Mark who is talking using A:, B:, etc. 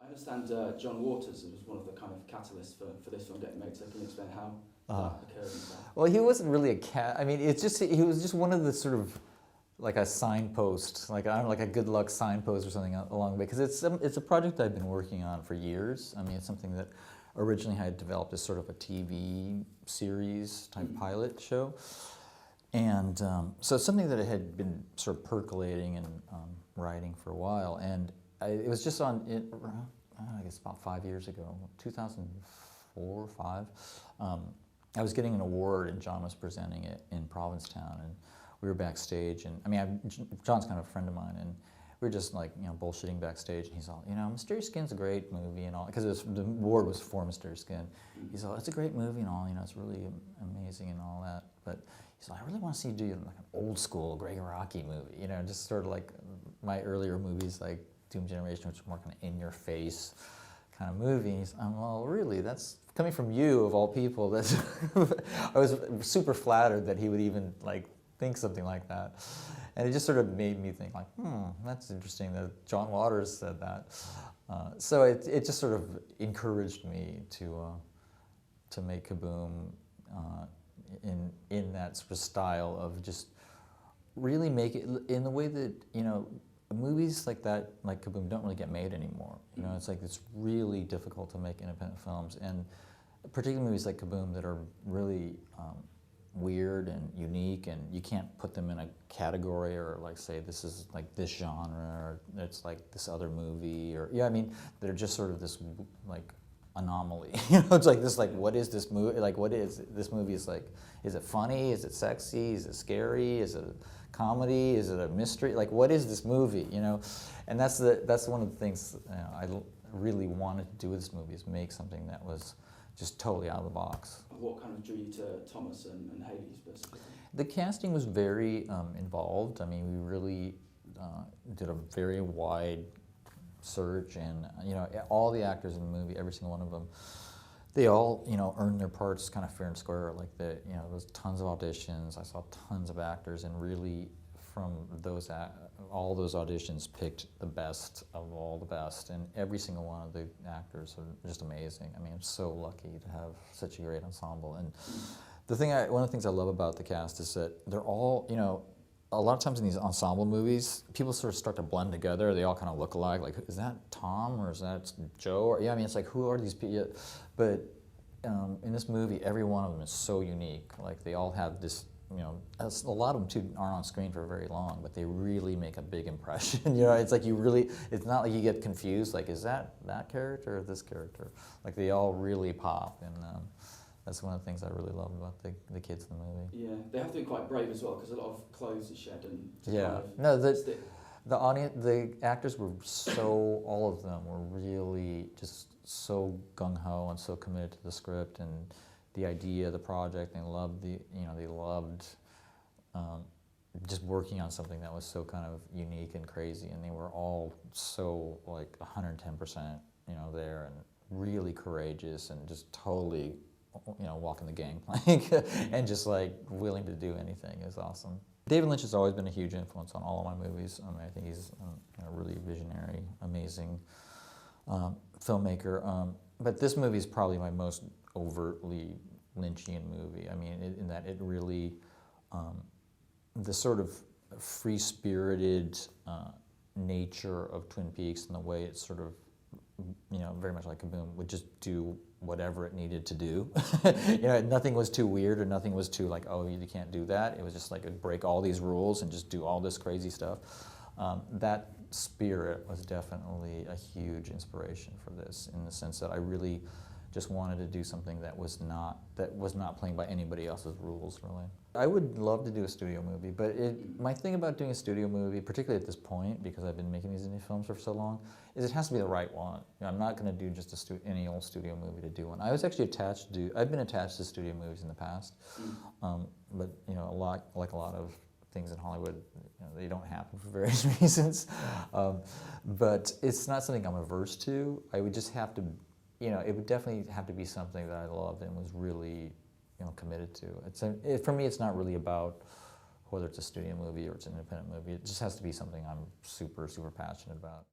A: I understand John Waters was one of the kind of catalysts for this film getting made, so can you explain how that occurred and stuff?
B: Well, he wasn't really a cat. I mean, it's just he was just one of the sort of like a signpost, like I don't know, like a good luck signpost or something along the way. Because it's a project I've been working on for years. I mean, it's something that originally I had developed as sort of a TV series type pilot show, and so it's something that I had been sort of percolating and writing for a while. And it was just on it. I guess about 5 years ago, 2004 or 5. I was getting an award and John was presenting it in Provincetown, and we were backstage, and I mean, John's kind of a friend of mine, and we were just like, you know, bullshitting backstage, and he's all, you know, Mysterious Skin's a great movie and all, because the award was for Mysterious Skin. He's all, it's a great movie and all, you know, it's really amazing and all that, but he's like, I really want to see you do like an old school Gregg Araki movie, you know, just sort of like my earlier movies like Doom Generation, which is more kind of in your face kind of movies. I'm well, really, that's coming from you of all people. That's I was super flattered that he would even like think something like that, and it just sort of made me think like, that's interesting that John Waters said that. So it just sort of encouraged me to make Kaboom in that sort of style of just really make it in the way that, you know, movies like that, like Kaboom, don't really get made anymore. You know, it's like it's really difficult to make independent films, and particularly movies like Kaboom that are really weird and unique, and you can't put them in a category or like say this is like this genre or it's like this other movie, or I mean, they're just sort of this like anomaly. You know, it's like this, like, what is this movie? Like, what is this movie? Is like, is it funny? Is it sexy? Is it scary? Is it a comedy? Is it a mystery? Like, what is this movie? You know, and that's one of the things, you know, I really wanted to do with this movie, is make something that was just totally out of the box.
A: What kind of drew you to Thomas and Haley specifically?
B: The casting was very involved. I mean, we really did a very wide search, and you know, all the actors in the movie, every single one of them, they all, you know, earned their parts kind of fair and square. Like you know, there was tons of auditions. I saw tons of actors, and really, from those all those auditions, picked the best of all the best, and every single one of the actors are just amazing. I mean, I'm so lucky to have such a great ensemble. And one of the things I love about the cast is that they're all, you know, a lot of times in these ensemble movies, people sort of start to blend together. They all kind of look alike. Like, is that Tom or is that Joe? Or, yeah, I mean, it's like, who are these people? But in this movie, every one of them is so unique. Like, they all have this, you know, a lot of them too aren't on screen for very long, but they really make a big impression. You know, it's like it's not like you get confused, like, is that character or this character? Like, they all really pop, and that's one of the things I really love about the kids in the movie.
A: Yeah, they have to be quite brave as well, because a lot of clothes are shed and
B: yeah. No, the audience, the actors were so, all of them were really just so gung-ho and so committed to the script and the idea, the project. They loved they loved just working on something that was so kind of unique and crazy, and they were all so like 110%, you know, there, and really courageous and just totally, you know, walking the gangplank and just like willing to do anything. Is awesome. David Lynch has always been a huge influence on all of my movies. I mean, I think he's a really visionary, amazing filmmaker. But this movie is probably my most overtly Lynchian movie. I mean, in that it really, the sort of free-spirited nature of Twin Peaks and the way it's sort of, you know, very much like Kaboom, would just do whatever it needed to do. You know, nothing was too weird or nothing was too like, oh, you can't do that. It was just like, it'd break all these rules and just do all this crazy stuff. That spirit was definitely a huge inspiration for this, in the sense that I really just wanted to do something that was not playing by anybody else's rules, really. I would love to do a studio movie, but my thing about doing a studio movie, particularly at this point, because I've been making these indie films for so long, is it has to be the right one. You know, I'm not going to do just any old studio movie to do one. I was actually I've been attached to studio movies in the past, but you know, like a lot of things in Hollywood, you know, they don't happen for various reasons. But it's not something I'm averse to. I would just have to, you know, it would definitely have to be something that I loved and was really, you know, committed to. For me, it's not really about whether it's a studio movie or it's an independent movie. It just has to be something I'm super, super passionate about.